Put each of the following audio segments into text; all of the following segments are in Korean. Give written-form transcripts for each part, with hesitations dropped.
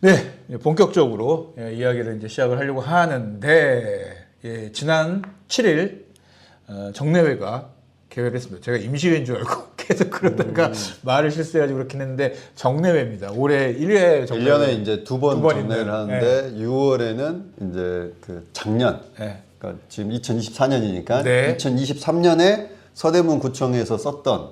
네, 본격적으로 이야기를 이제 시작을 하려고 하는데 지난 7일 정례회가 개회했습니다. 제가 임시회인 줄 알고 계속 그러다가 말을 실수해가지고 그렇긴 했는데 정례회입니다. 올해 1회 정례회. 1년에 이제 두 번 정례를 있는, 하는데 6월에는 이제 그 작년, 그러니까 지금 2024년이니까 네. 2023년에 서대문 구청에서 썼던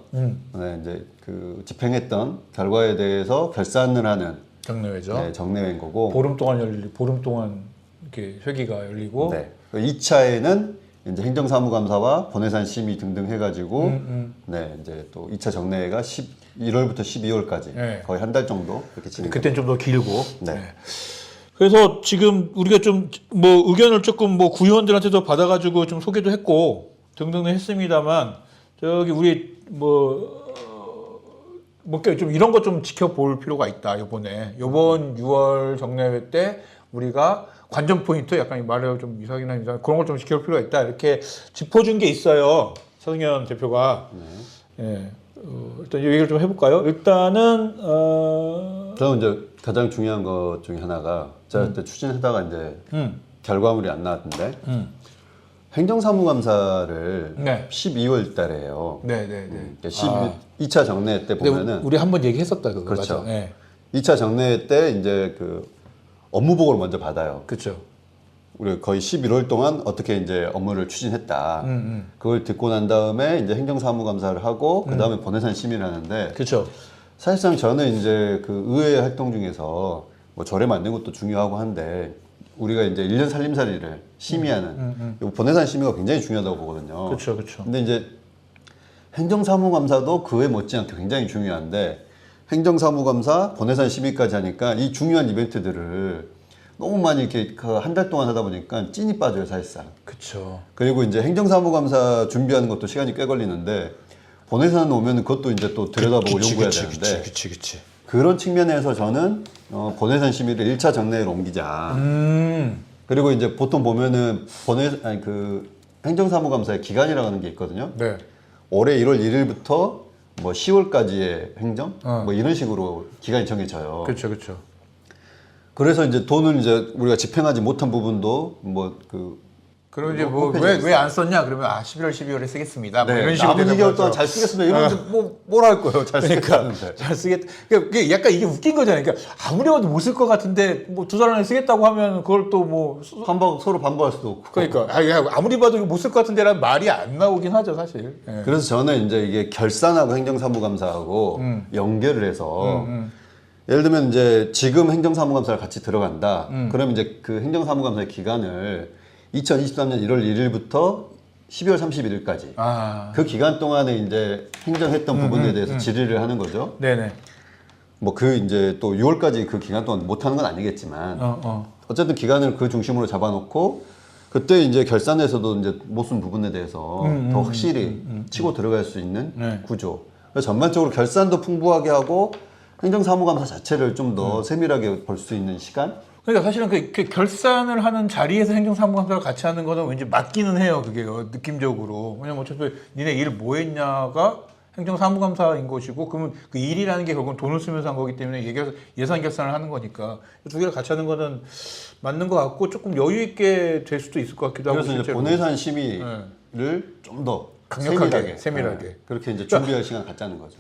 이제 그 집행했던 결과에 대해서 결산을 하는 정례회죠. 네, 정례회인 거고 보름 동안 이렇게 회기가 열리고 네. 2차에는 이제 행정사무감사와 본회산 심의 등등 해가지고 네 이제 또 2차 정례회가 1월부터 12월까지 네. 거의 한 달 정도 이렇게 진행. 그때는 좀 더 길고. 네. 네. 그래서 지금 우리가 좀 뭐 의견을 조금 뭐 구의원들한테도 받아가지고 좀 소개도 했고 등등 했습니다만 저기 우리 좀 이런 거 좀 지켜볼 필요가 있다. 이번 6월 정례회 때 우리가 관전 포인트 약간 말을 좀 이상하긴 합니다. 그런 걸 좀 지켜볼 필요가 있다. 이렇게 짚어준 게 있어요. 서승현 대표가. 예. 일단 이 얘기를 좀 해볼까요? 일단은 저는 이제 가장 중요한 것 중에 하나가 제가 그때 추진하다가 이제 결과물이 안 나왔는데 행정사무감사를 네. 12월 달에요. 네네네. 2차 정례 때 보면은 우리 한번 얘기했었다 그거. 그렇죠. 맞아. 네. 2차 정례 때 이제 그 업무 보고를 먼저 받아요. 그렇죠. 우리 거의 11월 동안 어떻게 이제 업무를 추진했다. 그걸 듣고 난 다음에 이제 행정사무감사를 하고 그 다음에 본회산 심의를 하는데 그렇죠. 사실상 저는 이제 그 의회 활동 중에서 뭐 절에 만든 것도 중요하고 한데 우리가 이제 1년 살림살이를 심의하는 요 본회산 심의가 굉장히 중요하다고 보거든요. 그렇죠, 그렇죠. 근데 이제 행정사무감사도 그에 못지않게 굉장히 중요한데 행정사무감사, 본회산 심의까지 하니까 이 중요한 이벤트들을 너무 많이 이렇게 한 달 동안 하다 보니까 찐이 빠져요, 사실상. 그렇죠. 그리고 이제 행정사무감사 준비하는 것도 시간이 꽤 걸리는데 본회산 오면 그것도 이제 또 들여다보고 연구해야 되는데 그치. 그런 측면에서 저는 본회산 심의를 1차 정례로 옮기자. 그리고 이제 보통 보면은 그 행정사무감사의 기간이라고 하는 게 있거든요. 네. 올해 1월 1일부터 뭐 10월까지의 행정? 뭐 이런 식으로 기간이 정해져요. 그렇죠. 그래서 이제 돈을 이제 우리가 집행하지 못한 부분도 그럼 이제 왜 안 썼냐? 그러면 11월, 12월에 쓰겠습니다. 뭐 네, 이런 식으로 남은 되는 2개월 거죠. 동안 잘 쓰겠습니다. 이러면 뭘 할 거예요? 잘 쓰겠다는데. 잘 쓰겠다. 그러니까 약간 이게 웃긴 거잖아요. 그러니까 아무리 봐도 못 쓸 것 같은데 뭐 두 달 안에 쓰겠다고 하면 그걸 또 뭐 서로 반박할 수도 없고. 그러니까 아무리 봐도 못 쓸 것 같은데라는 말이 안 나오긴 하죠, 사실. 예. 그래서 저는 이제 이게 결산하고 행정사무감사하고 연결을 해서 예를 들면 이제 지금 행정사무감사를 같이 들어간다. 그러면 이제 그 행정사무감사의 기간을 2023년 1월 1일부터 12월 31일까지 그 기간 동안에 이제 행정했던 부분에 대해서 질의를 하는 거죠. 네네. 뭐 그 이제 또 6월까지 그 기간 동안 못 하는 건 아니겠지만 어쨌든 기간을 그 중심으로 잡아놓고 그때 이제 결산에서도 이제 못 쓴 부분에 대해서 더 확실히 치고 들어갈 수 있는 네. 구조. 그래서 전반적으로 결산도 풍부하게 하고 행정사무감사 자체를 좀 더 세밀하게 볼 수 있는 시간. 그러니까 사실은 그 결산을 하는 자리에서 행정사무감사를 같이 하는 거는 왠지 맞기는 해요. 그게 느낌적으로. 왜냐면 어차피 니네 일 뭐 했냐가 행정사무감사인 것이고 그러면 그 일이라는 게 결국은 돈을 쓰면서 한 거기 때문에 예산 결산을 하는 거니까 두 개를 같이 하는 거는 맞는 것 같고 조금 여유 있게 될 수도 있을 것 같기도 하고. 그래서 이제 본회산 심의를 좀 더 강력하게, 세밀하게. 네. 그렇게 이제 준비할 시간 갖자는 거죠.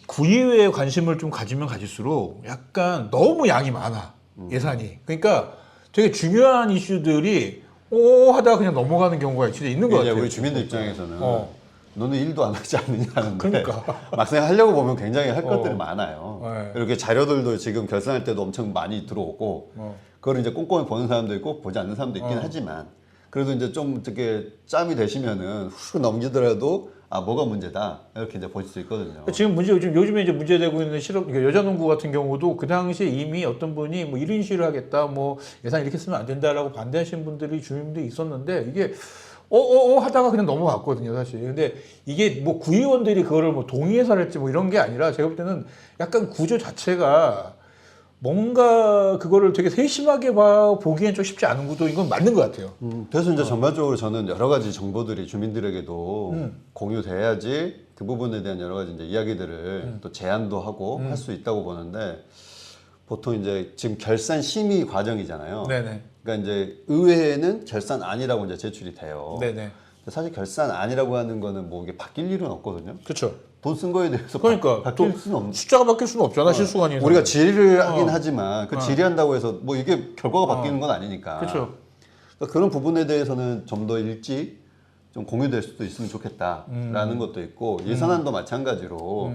구의회에 관심을 좀 가지면 가질수록 약간 너무 양이 많아. 예산이. 그러니까 되게 중요한 이슈들이 하다가 그냥 넘어가는 경우가 진짜 있는 것 같아요. 우리 주민들 입장에서는 너는 일도 안 하지 않느냐는데 그러니까. 막상 하려고 보면 굉장히 할 것들이 많아요. 네. 이렇게 자료들도 지금 결산할 때도 엄청 많이 들어오고 그걸 이제 꼼꼼히 보는 사람도 있고 보지 않는 사람도 있긴 하지만 그래도 이제 좀 이렇게 짬이 되시면은 훅 넘기더라도 뭐가 문제다 이렇게 이제 보실 수 있거든요. 지금 요즘에 이제 문제되고 있는 그러니까 여자농구 같은 경우도 그 당시에 이미 어떤 분이 뭐 1인 시위를 하겠다, 뭐 예산 이렇게 쓰면 안 된다라고 반대하시는 분들이 주민들이 있었는데 이게 하다가 그냥 넘어갔거든요, 사실. 근데 이게 뭐 구의원들이 그거를 뭐 동의해서 할지 뭐 이런 게 아니라 제가 볼 때는 약간 구조 자체가 뭔가 그거를 되게 세심하게 보기엔 좀 쉽지 않은 구도인 건 맞는 것 같아요. 그래서 이제 전반적으로 저는 여러 가지 정보들이 주민들에게도 공유돼야지 그 부분에 대한 여러 가지 이제 이야기들을 또 제안도 하고 할 수 있다고 보는데 보통 이제 지금 결산 심의 과정이잖아요. 네네. 그러니까 이제 의회에는 결산 안이라고 이제 제출이 돼요. 네네. 사실 결산 안이라고 하는 거는 뭐 이게 바뀔 일은 없거든요. 그렇죠. 돈 쓴 거에 대해서 그러니까 바뀔 또 수는 없는. 숫자가 바뀔 수는 없잖아 실수가 아니라. 우리가 질의를 하긴 하지만 그 질의한다고 해서 뭐 이게 결과가 어. 바뀌는 건 아니니까. 그렇죠. 그러니까 그런 부분에 대해서는 좀 더 일찍 좀 공유될 수도 있으면 좋겠다라는 것도 있고 예산안도 마찬가지로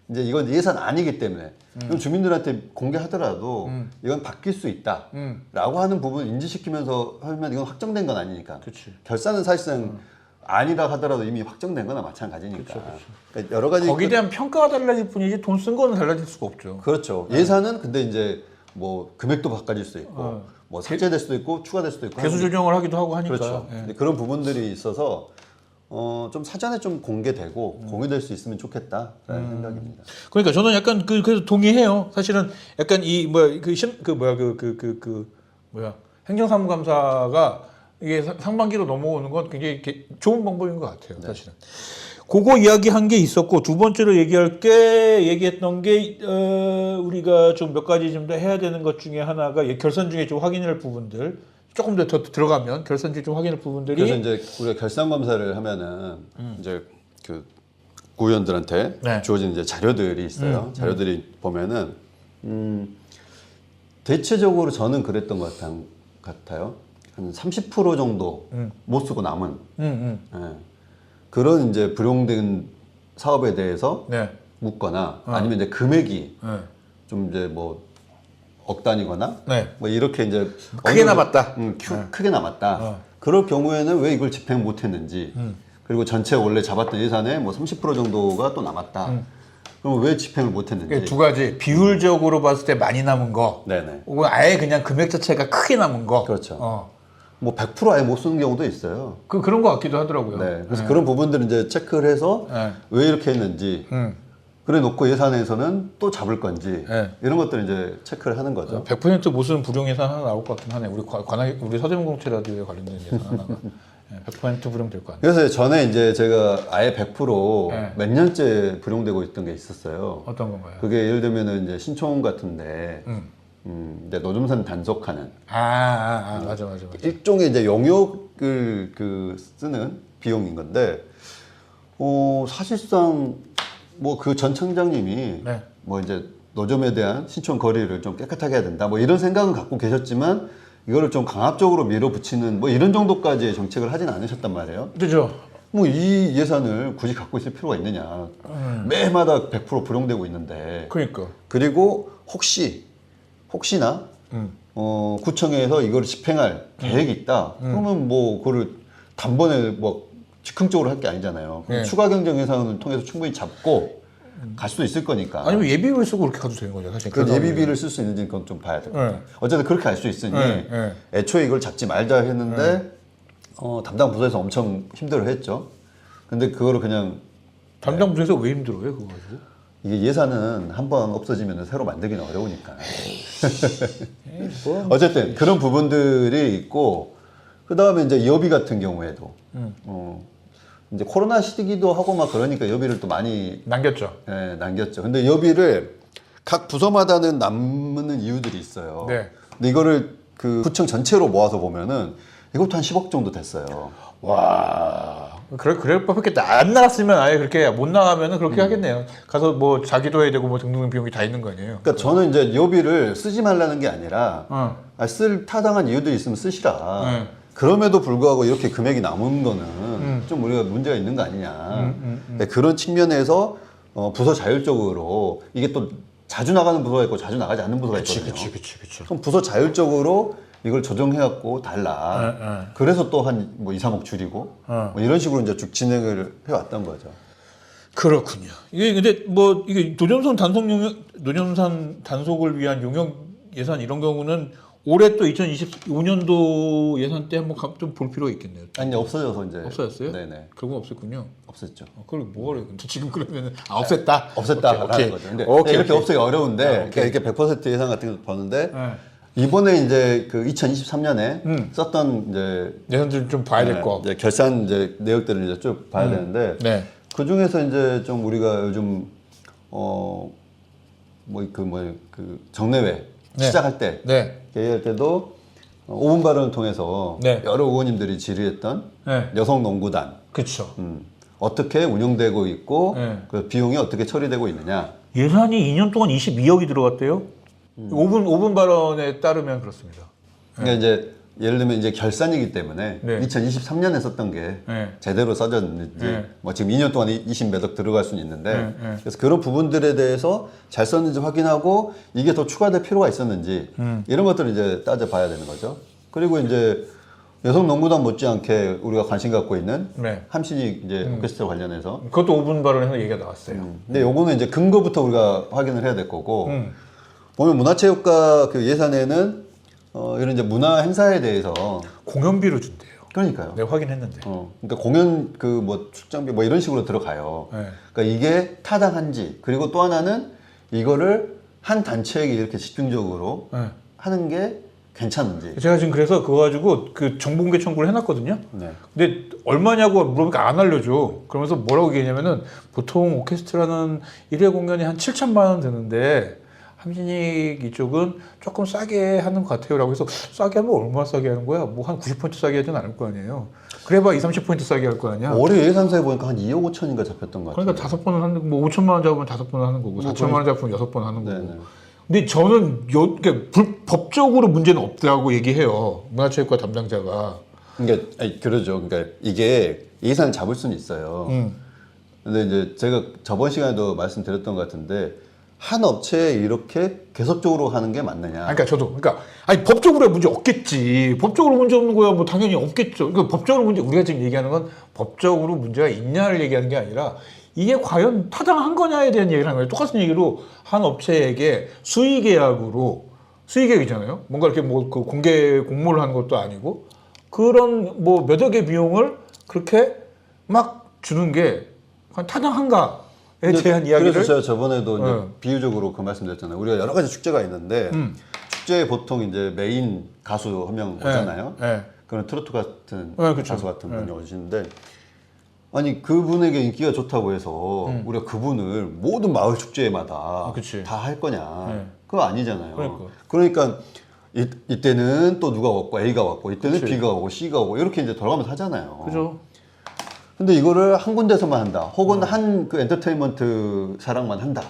이제 이건 예산 아니기 때문에 그럼 주민들한테 공개하더라도 이건 바뀔 수 있다라고 하는 부분을 인지시키면서 하면 이건 확정된 건 아니니까. 그치. 결산은 사실상 아니라 하더라도 이미 확정된 거나 마찬가지니까. 그러니까 여러 가지 거기에 대한 평가가 달라질 뿐이지 돈 쓴 거는 달라질 수가 없죠. 그렇죠. 예산은 근데 이제 뭐 금액도 바꿔질 수 있고 뭐 삭제될 수도 있고 추가될 수도 있고 개수 조정을 하기도 하고 하니까. 그렇죠. 예. 근데 그런 부분들이 있어서 좀 사전에 좀 공개되고 공유될 수 있으면 좋겠다라는 생각입니다. 그러니까 저는 약간 그래서 동의해요. 사실은 약간 이 행정사무감사가 이게 상반기로 넘어오는 건 굉장히 이렇게 좋은 방법인 것 같아요. 네. 사실은. 그거 이야기한 게 있었고 두 번째로 얘기했던 게 우리가 좀 몇 가지 좀 더 해야 되는 것 중에 하나가 결산 중에 좀 확인할 부분들 조금 더 들어가면 결산 중에 좀 확인할 부분들이 그래서 이제 우리가 결산 검사를 하면은 이제 그 구의원들한테 네. 주어진 이제 자료들이 있어요. 자료들이 보면은 대체적으로 저는 그랬던 것 같아요. 한 30% 정도 못 쓰고 남은 예. 그런 이제 불용된 사업에 대해서 네. 묻거나 아니면 이제 금액이 네. 좀 이제 뭐 억 단위거나 네. 뭐 이렇게 이제 크게 남았다. 크게 남았다. 그럴 경우에는 왜 이걸 집행 못했는지 그리고 전체 원래 잡았던 예산의 뭐 30% 정도가 또 남았다. 그럼 왜 집행을 못했는지. 두 가지 비율적으로 봤을 때 많이 남은 거, 네네. 혹은 아예 그냥 금액 자체가 크게 남은 거. 그렇죠. 뭐 100% 아예 못 쓰는 경우도 있어요. 그런 것 같기도 하더라고요. 네. 그래서 그런 부분들을 이제 체크를 해서 네. 왜 이렇게 했는지. 그래 놓고 예산에서는 또 잡을 건지 이런 것들을 이제 체크를 하는 거죠. 100% 못 쓰는 불용 예산 하나 나올 것 같긴 하네. 우리 서대문공채라디오에 관련된 예산 하나가 100% 불용될 것 같네. 그래서 전에 이제 제가 아예 100% 네. 몇 년째 불용되고 있던 게 있었어요. 어떤 건가요? 그게 예를 들면은 이제 신촌 같은데 이제 노점산 단속하는 맞아. 일종의 이제 용역을 쓰는 비용인 건데 사실상 뭐 그 전 청장님이 네. 뭐 이제 노점에 대한 신촌 거리를 좀 깨끗하게 해야 된다 뭐 이런 생각은 갖고 계셨지만 이거를 좀 강압적으로 밀어붙이는 뭐 이런 정도까지의 정책을 하진 않으셨단 말이에요. 그죠. 뭐 이 예산을 굳이 갖고 있을 필요가 있느냐. 매해마다 100% 불용되고 있는데. 그러니까. 그리고 혹시나 구청에서 이걸 집행할 계획이 있다. 그러면 뭐 그거를 단번에 뭐 즉흥적으로 할 게 아니잖아요. 그럼 네. 추가 경정 예산을 통해서 충분히 잡고 갈 수도 있을 거니까. 아니면 예비비를 쓰고 그렇게 가도 되는 거죠. 사실. 그 예비비를 쓸 수 있는지 그건 좀 봐야 될 것 같아요. 네. 어쨌든 그렇게 할 수 있으니 네. 애초에 이걸 잡지 말자 했는데 담당 부서에서 엄청 힘들어했죠. 근데 그거를 그냥 담당 부서에서 왜 힘들어요, 그거 가지고? 이게 예산은 한번 없어지면 새로 만들기는 어려우니까. 어쨌든 그런 부분들이 있고 그 다음에 이제 여비 같은 경우에도 이제 코로나 시기도 하고 막 그러니까 여비를 또 많이 남겼죠. 남겼죠. 근데 여비를 각 부서마다는 남는 이유들이 있어요. 네. 근데 이거를 그 구청 전체로 모아서 보면은 이것도 한 10억 정도 됐어요. 와. 그럴 법했겠다. 안 나갔으면 아예 그렇게 못 나가면은 그렇게 하겠네요. 가서 뭐 자기도 해야 되고 뭐 등등 비용이 다 있는 거 아니에요. 그러니까 저는 이제 여비를 쓰지 말라는 게 아니라 쓸 타당한 이유들이 있으면 쓰시라. 그럼에도 불구하고 이렇게 금액이 남은 거는 좀 우리가 문제가 있는 거 아니냐. 네, 그런 측면에서 부서 자율적으로 이게 또 자주 나가는 부서가 있고 자주 나가지 않는 부서가 있거든요. 그치. 그럼 부서 자율적으로 이걸 조정해갖고 달라. 그래서 또 한 뭐 2, 3억 줄이고 뭐 이런 식으로 이제 쭉 진행을 해왔던 거죠. 그렇군요. 이게 근데 뭐 이게 노점산 단속을 위한 용역 예산 이런 경우는 올해 또 2025년도 예산 때 한번 좀 볼 필요가 있겠네요. 아니 없어져서 이제 없어졌어요? 네네 결국 없앴군요. 없었죠. 그걸 뭐가 그래? 근데 지금 그러면은 없앴다. 없앴다라는 오케이. 거죠. 근데 오케이, 이렇게 오케이. 없애기 어려운데 그러니까 이렇게 100% 예산 같은 거 보는데 네. 이번에 이제 그 2023년에 썼던 이제 예산들 좀 봐야 될 거. 이제 결산 이제 내역들을 이제 쭉 봐야 되는데 네. 그 중에서 이제 좀 우리가 요즘 그 정례회 네. 시작할 때 네. 개회할 때도 5분 발언을 통해서 네. 여러 의원님들이 질의했던 네. 여성 농구단 그렇죠. 어떻게 운영되고 있고 네. 그 비용이 어떻게 처리되고 있느냐. 예산이 2년 동안 22억이 들어갔대요. 5분 발언에 따르면 그렇습니다. 그러니까 이제 예를 들면 이제 결산이기 때문에 네. 2023년에 썼던 게 네. 제대로 써졌는지 네. 뭐 지금 2년 동안 20몇 억 들어갈 수는 있는데 네. 그래서 그런 부분들에 대해서 잘 썼는지 확인하고 이게 더 추가될 필요가 있었는지 이런 것들을 이제 따져봐야 되는 거죠. 그리고 이제 여성 농구단 못지않게 우리가 관심 갖고 있는 네. 함신이 이제 오케스트라 관련해서 그것도 5분 발언에서 얘기가 나왔어요. 근데 요거는 이제 근거부터 우리가 확인을 해야 될 거고 보면 문화체육과 그 예산에는 이런 이제 문화 행사에 대해서 공연비로 준대요. 그러니까요. 내가 확인했는데. 그러니까 공연 그 뭐 출장비 뭐 이런 식으로 들어가요. 네. 그러니까 이게 타당한지 그리고 또 하나는 이거를 한 단체에게 이렇게 집중적으로 네. 하는 게 괜찮은지. 제가 지금 그래서 그거 가지고 그 정보공개 청구를 해놨거든요. 네. 근데 얼마냐고 물어보니까 안 알려줘. 그러면서 뭐라고 얘기했냐면은 보통 오케스트라는 1회 공연이 한 7천만 원 드는데 함신익 이쪽은 조금 싸게 하는 것 같아요라고 해서 싸게 하면 얼마나 싸게 하는 거야? 뭐 한 90% 싸게 하진 않을 거 아니에요. 그래봐 20-30% 싸게 할 거 아니야. 올해 예산서에 보니까 한 2억 5천인가 잡혔던 것 같아요. 그러니까 5번은 하는 뭐 5천만 원 잡으면 5번 하는 거고 4천만 원 잡으면 6번 하는 거고. 네네. 근데 저는 그러니까 법적으로 문제는 없다고 얘기해요. 문화체육과 담당자가. 그러니까 아니, 그러죠. 그러니까 이게 예산을 잡을 수는 있어요. 근데 이제 제가 저번 시간에도 말씀드렸던 것 같은데 한 업체에 이렇게 계속적으로 하는 게 맞느냐? 그러니까 저도 아니 법적으로 문제 없겠지. 법적으로 문제 없는 거야 뭐 당연히 없겠죠. 그러니까 법적으로 문제 우리가 지금 얘기하는 건 법적으로 문제가 있냐를 얘기하는 게 아니라 이게 과연 타당한 거냐에 대한 얘기를 하는 거예요. 똑같은 얘기로 한 업체에게 수의계약이잖아요. 뭔가 이렇게 뭐 그 공개 공모를 하는 것도 아니고 그런 뭐 몇억의 비용을 그렇게 막 주는 게 과연 타당한가에 대한 이야기를. 그래서 제가 저번에도 이제 네. 비유적으로 그 말씀드렸잖아요. 우리가 여러 가지 축제가 있는데 축제에 보통 이제 메인 가수 한 명 오잖아요. 네. 그런 트로트 같은 그렇죠. 가수 같은 분이 오시는데 아니 그분에게 인기가 좋다고 해서 우리가 그분을 모든 마을 축제마다 그치. 다 할 거냐? 네. 그거 아니잖아요. 그러니까. 이때는 또 누가 왔고 A가 왔고 이때는 그치. B가 오고 C가 오고 이렇게 이제 돌아가면서 하잖아요. 그죠. 근데 이거를 한 군데서만 한다. 혹은 한 그 엔터테인먼트 사랑만 한다.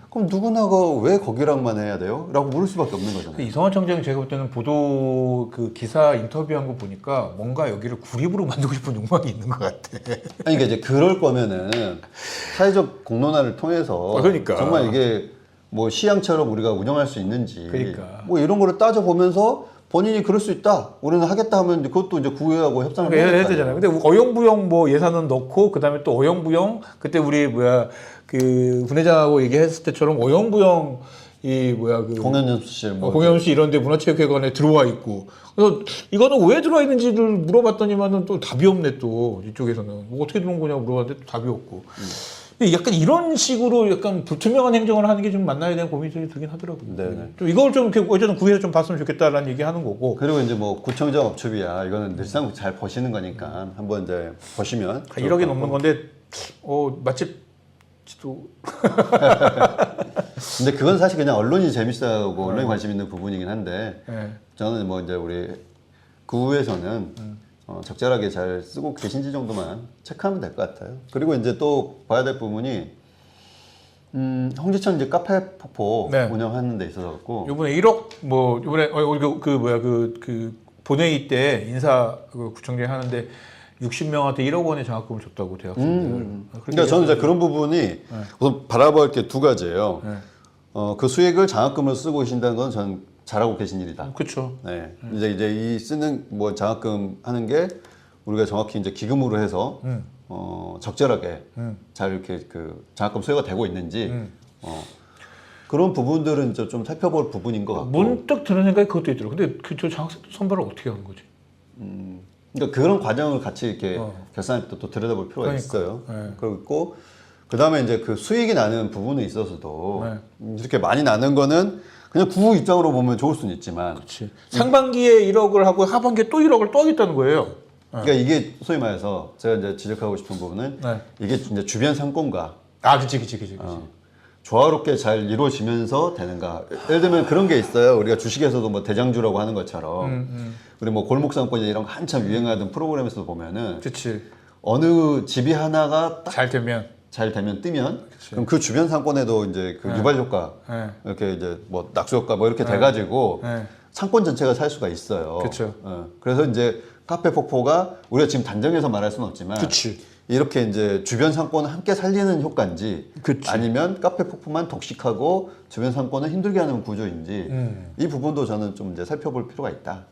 그럼 누구나가 왜 거기랑만 해야 돼요? 라고 물을 수밖에 없는 거잖아요. 이성환 청장이 제가 볼 때는 보도 그 기사 인터뷰한 거 보니까 뭔가 여기를 구립으로 만들고 싶은 욕망이 있는 것 같아. 아니, 그러니까 이제 그럴 거면은 사회적 공론화를 통해서 그러니까. 정말 이게 뭐 시향처럼 우리가 운영할 수 있는지 그러니까. 뭐 이런 거를 따져보면서 본인이 그럴 수 있다. 우리는 하겠다 하면 그것도 이제 구회하고 협상을 해야 되잖아요. 근데 어영부영 뭐 예산은 넣고 그다음에 또 어영부영 그때 우리 그 분회장하고 얘기했을 때처럼 어영부영 그 공연 연습실 뭐 공연실 이런데 문화체육회관에 들어와 있고 그래서 이거는 왜 들어와 있는지를 물어봤더니만은 또 답이 없네 또 이쪽에서는 뭐 어떻게 들어온 거냐고 물어봤는데 또 답이 없고. 약간 이런 식으로 약간 불투명한 행정을 하는 게 좀 맞나에 대한 고민이 들긴 하더라고요. 네네. 좀 이걸 좀 이렇게 어쨌든 구에서 좀 봤으면 좋겠다라는 얘기 하는 거고. 그리고 이제 뭐 구청장 업추비야 이거는 늘상 잘 버시는 거니까 한번 이제 보시면 1억이 넘는 건데 맛집지도 근데 그건 사실 그냥 언론이 재밌어하고 언론이 관심 있는 부분이긴 한데 네. 저는 뭐 이제 우리 구에서는 적절하게 잘 쓰고 계신지 정도만 체크하면 될 것 같아요. 그리고 이제 또 봐야 될 부분이 홍지천 이제 카페 폭포 네. 운영하는 데 있어서 갖고 요번에 1억 뭐 요번에 그 본회의 때 인사 그 구청장이 하는데 60명한테 1억 원의 장학금을 줬다고 대학생들. 그러니까 저는 이제 그런 부분이 우선 바라볼 게 두 가지예요. 네. 그 수익을 장학금으로 쓰고 계신다는 건 저는 잘하고 계신 일이다. 그렇죠. 네. 이제 이 쓰는 뭐 장학금 하는 게 우리가 정확히 이제 기금으로 해서 적절하게 잘 이렇게 그 장학금 수혜가 되고 있는지 그런 부분들은 이제 좀 살펴볼 부분인 것 같고. 문득 드는 생각이 그것도 있더라고. 근데 저 장학생 선발을 어떻게 하는 거지? 그러니까 그런 과정을 같이 이렇게 결산할 때 또 들여다볼 필요가 그러니까. 있어요. 네. 그리고 있고 그다음에 이제 그 수익이 나는 부분에 있어서도 네. 이렇게 많이 나는 거는 그냥 구 입장으로 보면 좋을 수는 있지만 그렇지. 상반기에 1억을 하고 하반기에 또 1억을 또 하겠다는 거예요. 그러니까 이게 소위 말해서 제가 이제 지적하고 싶은 부분은 네. 이게 이제 주변 상권과 아, 그치. 조화롭게 잘 이루어지면서 되는가. 예를 들면 그런 게 있어요. 우리가 주식에서도 뭐 대장주라고 하는 것처럼 우리 뭐 골목상권 이런 거 한참 유행하던 프로그램에서 보면은 그렇지. 어느 집이 하나가 딱 잘 되면. 잘 되면 뜨면 그럼 그 주변 상권에도 이제 그 유발 효과 이렇게 이제 뭐 낙수 효과 뭐 이렇게 돼가지고 상권 전체가 살 수가 있어요. 그쵸. 그래서 이제 카페 폭포가 우리가 지금 단정해서 말할 수는 없지만 그치. 이렇게 이제 주변 상권을 함께 살리는 효과인지 그치. 아니면 카페 폭포만 독식하고 주변 상권을 힘들게 하는 구조인지 이 부분도 저는 좀 이제 살펴볼 필요가 있다.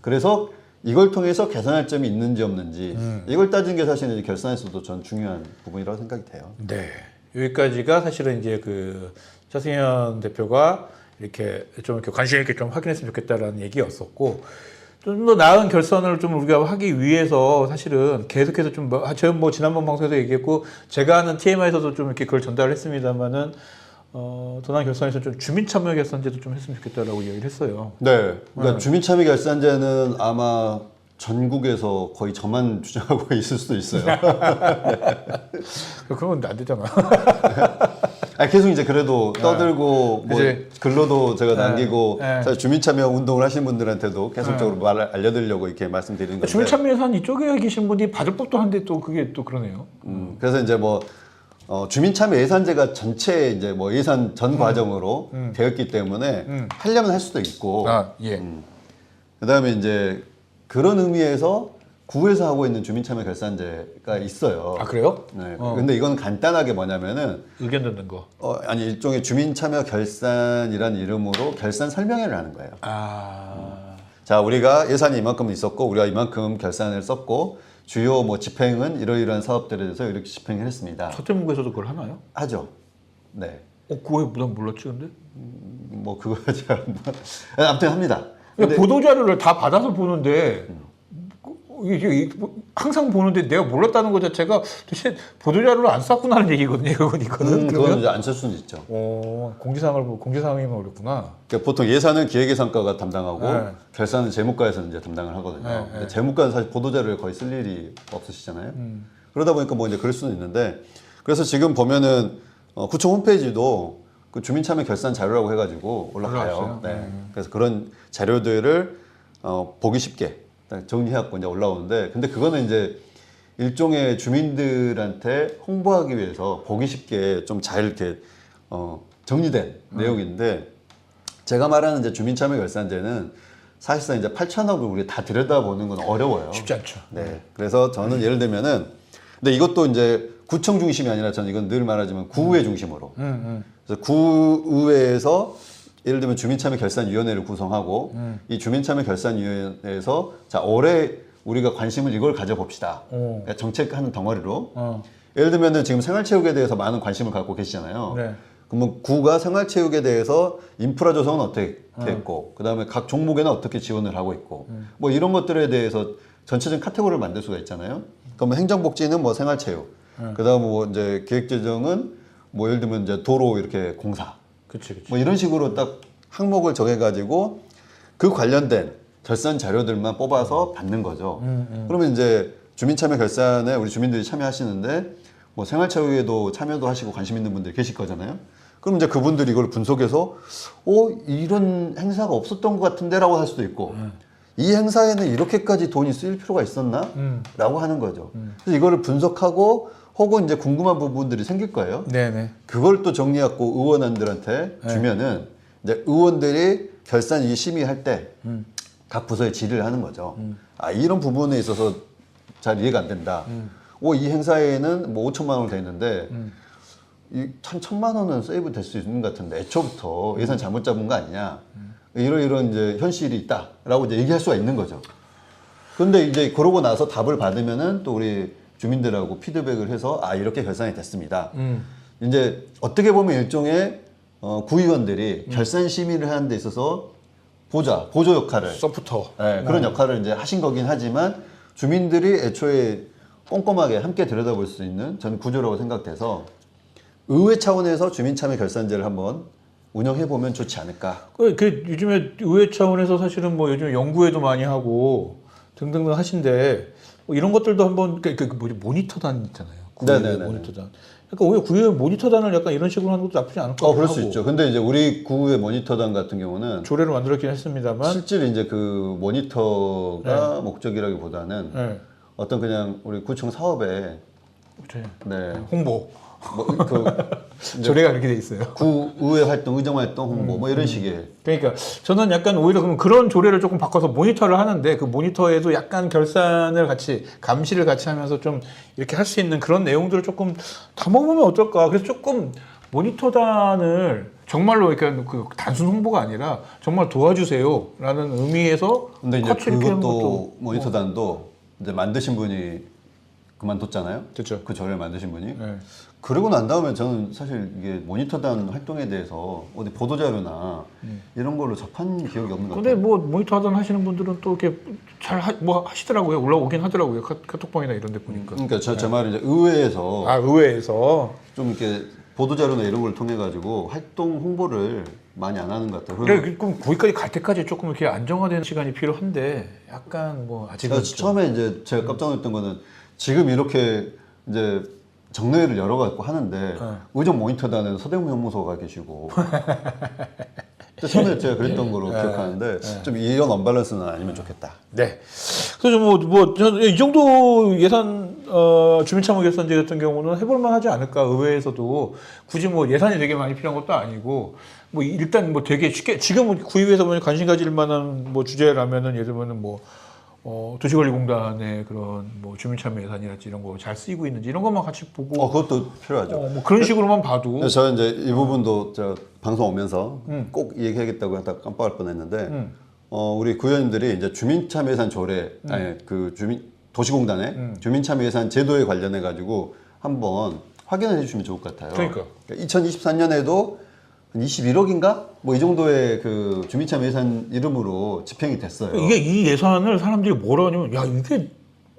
그래서 이걸 통해서 개선할 점이 있는지 없는지 이걸 따지는 게 사실은 이제 결산에서도 전 중요한 부분이라고 생각이 돼요. 네. 여기까지가 사실은 이제 그 차승현 대표가 이렇게 좀 이렇게 관심 있게 좀 확인했으면 좋겠다라는 얘기였었고, 좀 더 나은 결선을 좀 우리가 하기 위해서 사실은 계속해서 좀 제가 뭐 지난번 방송에서 얘기했고 제가 하는 TMI에서도 좀 이렇게 그걸 전달을 했습니다만은 더 나은 결선에서 좀 주민참여 결산제도 좀 했으면 좋겠다라고 얘기를 했어요. 네. 그러니까 주민참여 결산제는 아마 전국에서 거의 저만 주장하고 있을 수도 있어요. 그러면 안 되잖아. 계속 이제 그래도 떠들고 뭐 그치. 글로도 제가 남기고 네. 사실 주민참여 운동을 하시는 분들한테도 계속적으로 말을 알려드리려고 이렇게 말씀드리는 건데 주민참여에서 한 이쪽에 계신 분이 받을 법도 한데 또 그게 또 그러네요. 그래서 이제 뭐 주민참여 예산제가 전체 이제 뭐 예산 전 과정으로 되었기 때문에 하려면 할 수도 있고 예. 그다음에 이제 그런 의미에서 구에서 하고 있는 주민참여 결산제가 있어요. 아 그래요? 네. 근데 이건 간단하게 뭐냐면은 의견 듣는 거. 아니 일종의 주민참여 결산이라는 이름으로 결산 설명회를 하는 거예요. 자, 우리가 예산이 이만큼 있었고 우리가 이만큼 결산을 썼고 주요 뭐 집행은 이러이러한 사업들에 대해서 이렇게 집행을 했습니다. 서태문구에서도 그걸 하나요? 하죠. 네. 그거 난 몰랐지 근데? 뭐 그거 잘 아무튼 합니다. 근데 보도 자료를 다 받아서 보는데 이게 항상 보는데 내가 몰랐다는 것 자체가 도대체 보도 자료를 안 쌌구나는 얘기거든요. 그거는. 그거는 이제 안 쓸 수는 있죠. 공지사항이면 어렵구나. 그러니까 보통 예산은 기획예산과가 담당하고 네. 결산은 재무과에서 이제 담당을 하거든요. 네, 근데 재무과는 사실 보도자료를 거의 쓸 일이 없으시잖아요. 그러다 보니까 뭐 이제 그럴 수는 있는데 그래서 지금 보면은 구청 홈페이지도 그 주민참여 결산 자료라고 해가지고 올라가요. 네. 그래서 그런 자료들을 보기 쉽게 딱 정리해갖고 이제 올라오는데 근데 그거는 이제 일종의 주민들한테 홍보하기 위해서 보기 쉽게 좀 잘 이렇게 정리된 내용인데 제가 말하는 이제 주민참여 결산제는 사실상 이제 8천억을 우리 다 들여다보는 건 어려워요. 쉽지 않죠. 네. 그래서 저는 예를 들면은 근데 이것도 이제 구청 중심이 아니라 저는 이건 늘 말하지만 구의회 중심으로. 그래서 구의회에서 예를 들면 주민참여 결산위원회를 구성하고 이 주민참여 결산위원회에서 자 올해 우리가 관심을 이걸 가져봅시다. 그러니까 정책하는 덩어리로. 예를 들면은 지금 생활체육에 대해서 많은 관심을 갖고 계시잖아요. 네. 그러면 구가 생활체육에 대해서 인프라 조성은 어떻게 했고, 그 다음에 각 종목에는 어떻게 지원을 하고 있고, 뭐 이런 것들에 대해서 전체적인 카테고리를 만들 수가 있잖아요. 그러면 행정복지는 뭐 생활체육, 그 다음 뭐 이제 기획재정은 뭐 예를 들면 이제 도로 이렇게 공사, 그치. 뭐 이런 식으로 딱 항목을 정해가지고 그 관련된 결산 자료들만 뽑아서 받는 거죠. 그러면 이제 주민참여 결산에 우리 주민들이 참여하시는데 뭐 생활체육에도 참여도 하시고 관심 있는 분들 계실 거잖아요. 그럼 이제 그분들이 이걸 분석해서 이런 행사가 없었던 것 같은데라고 할 수도 있고 이 행사에는 이렇게까지 돈이 쓰일 필요가 있었나? 라고 하는 거죠. 그래서 이거를 분석하고 혹은 이제 궁금한 부분들이 생길 거예요. 네네. 그걸 또 정리하고 의원한들한테 주면은 이제 의원들이 결산 이 심의할 때 각 부서에 질의를 하는 거죠. 이런 부분에 있어서 잘 이해가 안 된다. 이 행사에는 뭐 5천만 원으로 돼 있는데 이 1,000만 원은 세이브 될 수 있는 것 같은데 애초부터 예산 잘못 잡은 거 아니냐. 이런 이제 현실이 있다라고 이제 얘기할 수가 있는 거죠. 근데 이제 그러고 나서 답을 받으면은 또 우리 주민들하고 피드백을 해서 이렇게 결산이 됐습니다. 이제 어떻게 보면 일종의 구의원들이 결산 심의를 하는 데 있어서 보조 역할을 서포터. 네, 그런 역할을 이제 하신 거긴 하지만 주민들이 애초에 꼼꼼하게 함께 들여다볼 수 있는 전 구조라고 생각돼서 의회 차원에서 주민참여 결산제를 한번 운영해 보면 좋지 않을까. 그 요즘에 의회 차원에서 사실은 뭐 요즘 연구회도 많이 하고 등등등 하신데 뭐 이런 것들도 한번 모니터단 있잖아요. 구의회 네네네. 모니터단. 그러니까 오히려 구의회 모니터단을 약간 이런 식으로 하는 것도 나쁘지 않을 것 같아요. 그럴 수 있죠. 근데 이제 우리 구의 모니터단 같은 경우는 조례를 만들었긴 했습니다만. 실제로 이제 그 모니터가 목적이라기보다는 네. 어떤 그냥 우리 구청 사업에 네. 홍보. 뭐그 조례가 그렇게 돼 있어요. 구의회 활동, 의정 활동 홍보 뭐 이런 식의. 그러니까 저는 약간 오히려 그런 조례를 조금 바꿔서 모니터를 하는데 그 모니터에도 약간 결산을 같이 감시를 같이 하면서 좀 이렇게 할 수 있는 그런 내용들을 조금 담아보면 어떨까. 그래서 조금 모니터단을 정말로 이렇게 그 단순 홍보가 아니라 정말 도와주세요라는 의미에서 근데 이제 같이 이렇게 하는 그것도 것도 모니터단도 이제 만드신 분이 그만뒀잖아요. 그렇죠. 그 조례를 만드신 분이. 네. 그러고 난 다음에 저는 사실 이게 모니터단 활동에 대해서 어디 보도자료나 이런 걸로 접한 기억이 없는 것 근데 같아요. 뭐 모니터하던 하시는 분들은 또 이렇게 잘 뭐 하시더라고요. 올라오긴 하더라고요. 카톡방이나 이런 데 보니까. 그러니까 제 말은 이제 의회에서 아 의회에서. 좀 이렇게 보도자료나 이런 걸 통해 가지고 활동 홍보를 많이 안 하는 것 같아요. 그래, 그럼 거기까지 갈 때까지 조금 이렇게 안정화되는 시간이 필요한데 약간 뭐 아직은 제가 처음에 이제 제가 깜짝 놀랐던 거는 지금 이렇게 이제 정례를 열어갖고 하는데 의정 모니터단은 서대문 연구소가 계시고 근데 처음에 제가 그랬던 거로 기억하는데 좀 이런 언밸런스는 아니면 좋겠다. 네. 그래서 이 정도 예산 주민참여 예산제 같은 경우는 해볼만 하지 않을까. 의회에서도 굳이 뭐 예산이 되게 많이 필요한 것도 아니고 뭐 일단 뭐 되게 쉽게 지금 구의회에서 보면 관심 가질 만한 뭐 주제라면은 예를 들면은 뭐 도시관리공단의 그런 뭐 주민참여 예산이랄지 이런 거 잘 쓰이고 있는지 이런 것만 같이 보고 그것도 필요하죠. 뭐 그런 식으로만 봐도 그래서 저 이제 이 부분도 저 방송 오면서 꼭 얘기하겠다고 하다 깜빡할 뻔했는데 우리 구의원님들이 이제 주민참여예산 조례 아니 그 도시공단의 주민참여예산 제도에 관련해 가지고 한번 확인해 주시면 좋을 것 같아요. 그러니까. 2023년에도 21억인가 뭐 이 정도의 그 주민참여 예산 이름으로 집행이 됐어요. 이게 이 예산을 사람들이 뭐라 하냐면 야 이게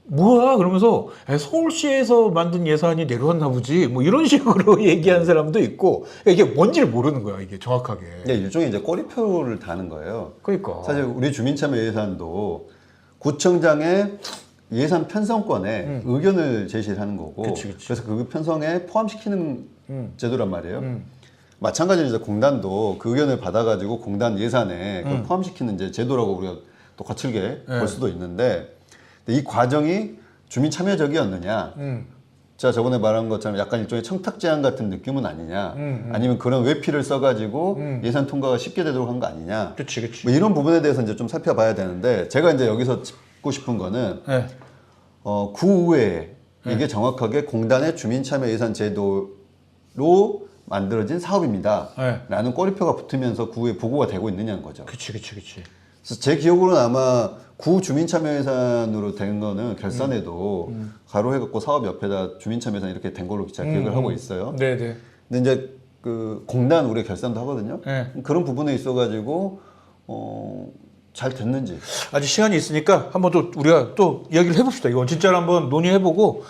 뭐야 그러면서 야, 서울시에서 만든 예산이 내려왔나 보지 뭐 이런 식으로 얘기하는 사람도 있고 이게 뭔지를 모르는 거야 이게 정확하게. 이게 일종의 이제 꼬리표를 다는 거예요. 그러니까 사실 우리 주민참여 예산도 구청장의 예산 편성권에 의견을 제시하는 거고, 그치. 그래서 그 편성에 포함시키는 제도란 말이에요. 마찬가지로 이제 공단도 그 의견을 받아가지고 공단 예산에 그걸 포함시키는 이제 제도라고 우리가 또 거칠게 볼 수도 있는데, 근데 이 과정이 주민 참여적이었느냐? 제가 저번에 말한 것처럼 약간 일종의 청탁 제한 같은 느낌은 아니냐? 아니면 그런 외피를 써가지고 예산 통과가 쉽게 되도록 한 거 아니냐? 그치. 뭐 이런 부분에 대해서 이제 좀 살펴봐야 되는데, 제가 이제 여기서 짚고 싶은 거는 네. 구의회 이게 정확하게 공단의 주민 참여 예산 제도로 만들어진 사업입니다. 네. 라는 꼬리표가 붙으면서 구에 보고가 되고 있느냐는 거죠. 그치. 그래서 제 기억으로는 아마 구 주민참여예산으로 된 거는 결산에도 가로해갖고 사업 옆에다 주민참여예산 이렇게 된 걸로 제가 기억을 하고 있어요. 네네. 근데 이제 그 공단 우리 결산도 하거든요. 네. 그런 부분에 있어가지고 잘 됐는지. 아직 시간이 있으니까 한번 또 우리가 또 이야기를 해봅시다. 이건 진짜로 한번 논의해보고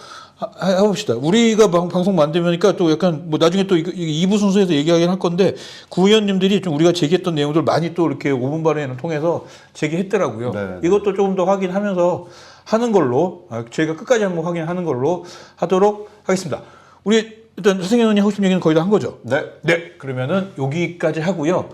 해봅시다. 우리가 방송 만들니까 또 약간 뭐 나중에 또 2부 순서에서 얘기하긴 할 건데 구의원님들이 좀 우리가 제기했던 내용들 많이 또 이렇게 5분 발언을 통해서 제기했더라고요. 네. 이것도 조금 더 확인하면서 하는 걸로 저희가 끝까지 한번 확인하는 걸로 하도록 하겠습니다. 우리 일단 선생님 하고 싶은 얘기는 거의 다 한 거죠? 네. 네. 그러면은 여기까지 하고요.